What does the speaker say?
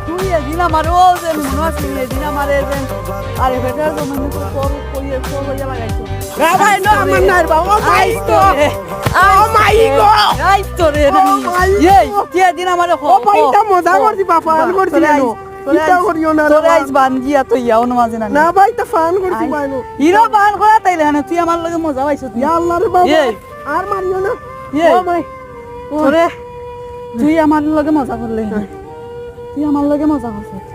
তুই এদিন আমার ও যে মনে আছে এদিন আমার আরে বেটা তুমি তো তোর কইয়ে তোর হইয়া লাগাইছো ভাই না আমার নাই বাবা ভাই তো ও মাই গড আই তো রে এই যে দিন আমার ও ভাইটা মজা করছি বাবা ফান করছি না ইটা করিও না তোর আইস বানজিয়া তো ইয়াও না মাঝে না ভাই তো ফান করছি ভাই হিরো বান করা তাইলে না তুই আমার লগে মজা পাইছ ইয়া আল্লাহ রে বাবা আর মারিও না ও মাই ওরে তুই আমার লগে মজা করলি তুই আমার লগে মজা করছিস